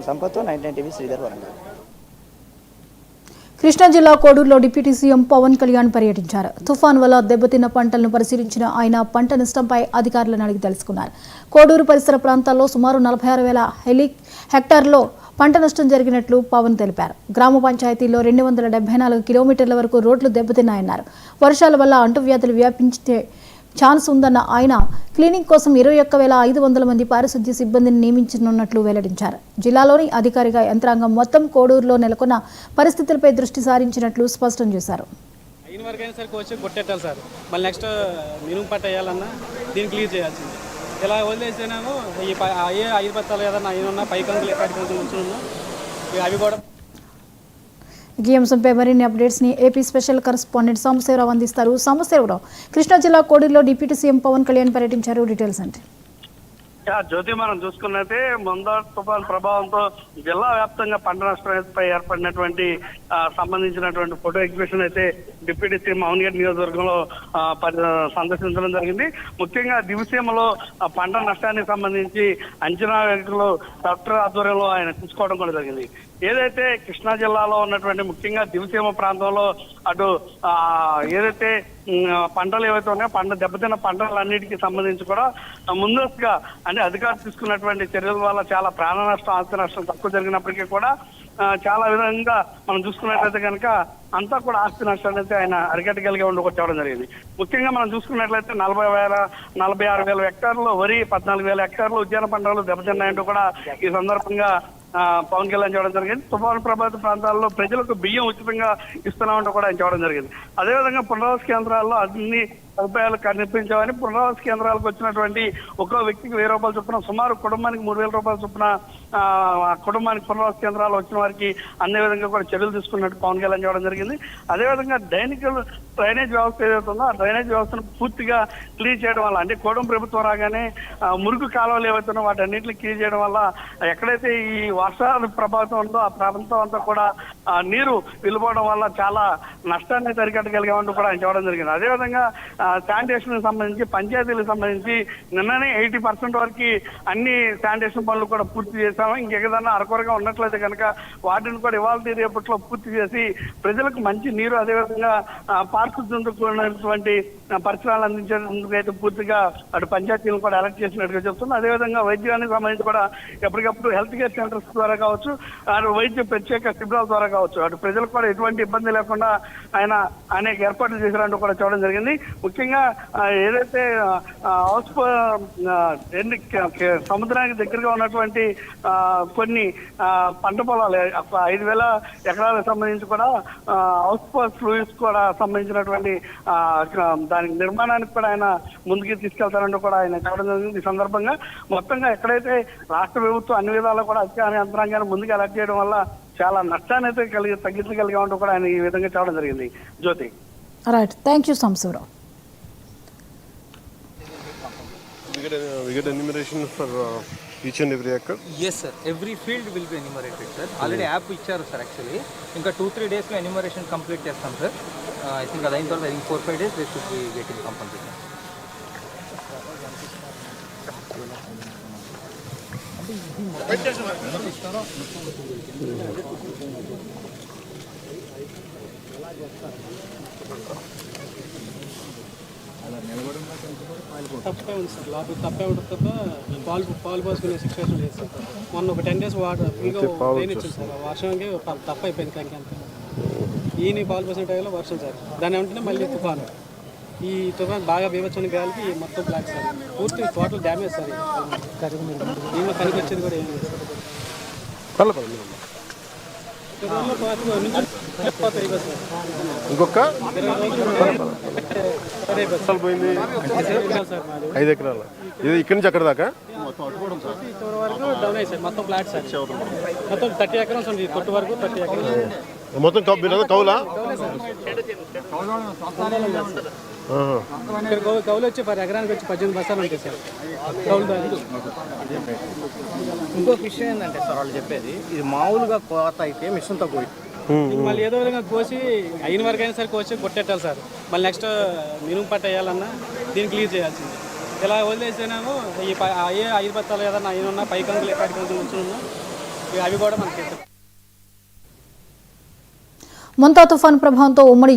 సంపత్తో 99 TV Sridhar Warangal. Krishna జిల్లా కోడూరులో deputy CM Pawan Kalyan పర్యటించారు. తుఫాన్ వల్ల దెబ్బతిన్న పంటలను పరిశీలించిన ఆయన పంట నష్టంపై అధికారులను అడిగి తెలుసుకున్నారు. కోడూరు పరిసర ప్రాంతాల్లో సుమారు 46,000 హెక్టార్లో పంట నష్టం జరిగినట్లు పవన్ తెలిపారు. గ్రామ పంచాయతీల్లో 274 కిలోమీటర్ల వరకు రోడ్లు దెబ్బతిన్నాయన్నారు. వర్షాల వల్ల అంటువ్యాధులు వ్యాపించే ఛాన్స్ ఉందన్న ఆయన క్లీనింగ్ కోసం 21,500 మంది పారిశుద్ధ్య సిబ్బందిని నియమించనున్నట్లు వెల్లడించారు. జిల్లాలోని అధికారిక యంత్రాంగం మొత్తం కోడూరులో నెలకొన్న పరిస్థితులపై దృష్టి సారించినట్లు స్పష్టం చేశారు. ఇలా వదిలేసేనేమో ఈ 5 బత్తాలు ఏదన్నా అయినా పైకంకులు ఎక్కడికి అవి కూడా. ఈ అంశంపై మరిన్ని అప్డేట్స్ ని ఏపీ స్పెషల్ కరెస్పాండెంట్ సాంబశివరావు అందిస్తారు. సాంబశివరావు, కృష్ణా జిల్లా కోడూరులో డిప్యూటీ సీఎం పవన్ కళ్యాణ్ పర్యటించారు. డీటెయిల్స్ అంటే జ్యోతి, మనం చూసుకున్నట్టే ముందర తుఫాన్ ప్రభావంతో జిల్లా వ్యాప్తంగా పంట నష్టంపై ఏర్పడినటువంటి సంబంధించినటువంటి ఫోటో ఎగ్జిబిషన్ అయితే డిప్యూటీ సీఎం మౌన్గేట్ నియోజకవర్గంలో సందర్శించడం జరిగింది. ముఖ్యంగా దివిసీమలో పంట నష్టానికి సంబంధించి అంచనా వేయడంలో కలెక్టర్ ఆధ్వర్యంలో ఆయన తీసుకోవడం కూడా జరిగింది. ఏదైతే కృష్ణా జిల్లాలో ఉన్నటువంటి ముఖ్యంగా దివిసీమ ప్రాంతంలో అటు ఏదైతే పంటలు ఏవైతే ఉన్నాయో దెబ్బతిన్న పంటలన్నిటికీ సంబంధించి కూడా ముందస్తుగా అంటే అధికారులు తీసుకున్నటువంటి చర్యల వల్ల చాలా ప్రాణ నష్టం, ఆస్తి నష్టం తక్కువ జరిగినప్పటికీ కూడా చాలా విధంగా మనం చూసుకున్నట్లయితే కనుక అంతా కూడా ఆస్తి నష్టాన్ని అయితే ఆయన అరికట్టగలిగే ఉండకొచ్చేవడం జరిగింది. ముఖ్యంగా మనం చూసుకున్నట్లయితే 46,000 హెక్టార్లు వరి, 14,000 హెక్టార్లు ఉద్యాన పంటలు దెబ్బతిన్నాయంటూ కూడా ఈ సందర్భంగా పవన్ కళ్యాణ్ చేయడం జరిగింది. తుఫాను ప్రభావిత ప్రాంతాల్లో ప్రజలకు బియ్యం ఉచితంగా ఇస్తున్నామంటూ కూడా ఆయన చేయడం జరిగింది. అదేవిధంగా పునరావాస కేంద్రాల్లో అన్ని సదుపాయాలు కనిపించామని పునరావాస కేంద్రాలకు వచ్చినటువంటి ఒక్కో వ్యక్తికి 1,000 రూపాయల చొప్పున, సుమారు కుటుంబానికి 3,000 రూపాయల చొప్పున కుటుంబానికి పునరావాస కేంద్రాలు వచ్చిన వారికి అన్ని విధంగా కూడా చర్యలు తీసుకున్నట్టు పవన్ కళ్యాణ్ చేయడం జరిగింది. అదేవిధంగా డ్రైనేజ్ వ్యవస్థ ఏదైతే ఉందో ఆ డ్రైనేజ్ వ్యవస్థను పూర్తిగా క్లీన్ చేయడం వల్ల, అంటే కోడం ప్రభుత్వం రాగానే మురుగు కాలువలు ఏవైతున్నాయో వాటన్నింటినీ క్లీన్ చేయడం వల్ల ఎక్కడైతే ఈ వర్షాల ప్రభావితం ఉందో ఆ ప్రాంతం అంతా కూడా నీరు వెళ్ళిపోవడం వల్ల చాలా నష్టాన్ని అరికట్టగలిగామంటూ కూడా ఆయన చేయడం జరిగింది. అదేవిధంగా శానిటేషన్ సంబంధించి పంచాయతీలకు సంబంధించి నిన్ననే 80% వరకు అన్ని శానిటేషన్ పనులు కూడా పూర్తి చేశాము. ఇంకేదన్నా అరకొరగా ఉన్నట్లయితే కనుక వాటిని కూడా ఇవాళ రేపట్లో పూర్తి చేసి ప్రజలకు మంచి నీరు, అదేవిధంగా పారిశుద్ధ్యంతో కూడినటువంటి పరిసరాలు అందించేందుకు అయితే పూర్తిగా అటు పంచాయతీలను కూడా అలర్ట్ చేసినట్టుగా చెప్తుంది. అదేవిధంగా వైద్యానికి సంబంధించి కూడా ఎప్పటికప్పుడు హెల్త్ కేర్ సెంటర్స్ ద్వారా కావచ్చు, వైద్య ప్రత్యేక శిబిరాల ద్వారా కావచ్చు, అటు ప్రజలకు కూడా ఎటువంటి ఇబ్బంది లేకుండా ఆయన అనేక ఏర్పాట్లు చేసినట్టు కూడా చూడడం జరిగింది. ముఖ్యంగా ఏదైతే సముద్రానికి దగ్గరగా ఉన్నటువంటి కొన్ని పంట పొలాలు 5,000 ఎకరాలకు సంబంధించి కూడా హౌస్ ఫ్లూయిడ్స్ కూడా సంబంధించినటువంటి దానికి నిర్మాణానికి కూడా ఆయన ముందుకు తీసుకెళ్తారంటూ కూడా ఆయన చెప్పడం జరిగింది. ఈ సందర్భంగా మొత్తంగా ఎక్కడైతే రాష్ట్ర ప్రభుత్వం అన్ని విధాలు కూడా అధికార యంత్రాంగాన్ని ముందుకు అలర్ట్ చేయడం వల్ల చాలా నష్టాన్ని అయితే తగ్గించగలిగామంటూ కూడా ఆయన ఈ విధంగా చెప్పడం జరిగింది. Jyothi, right, thank you Sambasivarao. We get enumeration for each and every acre? Yes sir, every field will be enumerated sir. Already app ఇచ్చారు sir. Actually ఇంకా 2-3 days లో enumeration కంప్లీట్ చేస్తాం sir. I think అదైన తర్వాత 4-5 days they should be getting completed. తప్పే ఉంది sir, లోపల తప్పే ఉంటుంది తప్ప పాలు పోసుకునే సిచ్యువేషన్ లేదు సార్. మొన్న ఒక 10 days వాటర్ ఫుల్గా రెయిన్ ఇచ్చింది సార్. వర్షంకి తప్ప అయిపోయింది కంకి. ఈయన పాలు పోసిన టైంలో వర్షం సార్, దాని వెంటనే మళ్ళీ తుఫాను. ఈ తుఫాన్ బాగా బీభత్సమైన గాలికి మొత్తం బ్లాక్ సార్, పూర్తి టోటల్ డ్యామేజ్ సార్. దీనిలో కనిపించేది కూడా ఏం లేదు సార్. ఇంకొక 5 ఎకరాలు ఇది ఇక్కడి నుంచి అక్కడ దాకా వరకు డౌన్ అయ్యి సార్. మొత్తం ఫ్లాట్ సార్, మొత్తం 30 ఎకరాలు ఉంది. కొట్టు వరకు 30 ఎకరాలు మొత్తం కౌలా. కౌలు వచ్చి ఎకరానికి వచ్చి 18 బస్తాలు ఉంటాయి సార్ కౌలు. ఇంకొక విషయం ఏంటంటే సార్ వాళ్ళు చెప్పేది, ఇది మామూలుగా కోత అయితే మిషన్తో పోయి మళ్ళీ ఏదో విధంగా కోసి అయిన వరకు అయినా సరే కోసి కొట్టేట్టాలి సార్. మళ్ళీ నెక్స్ట్ మినుము పట్ట వేయాలన్నా దీన్ని క్లియర్ చేయాల్సింది. ఇలా వదిలేసేనేమో ఈ 5 బత్తాలు ఏదన్నా అయినా పైకంకులు ఎక్కడికి ఉంచున్నాము అవి కూడా మనకి మొంతా తుఫాను ప్రభావంతో ఉమ్మడి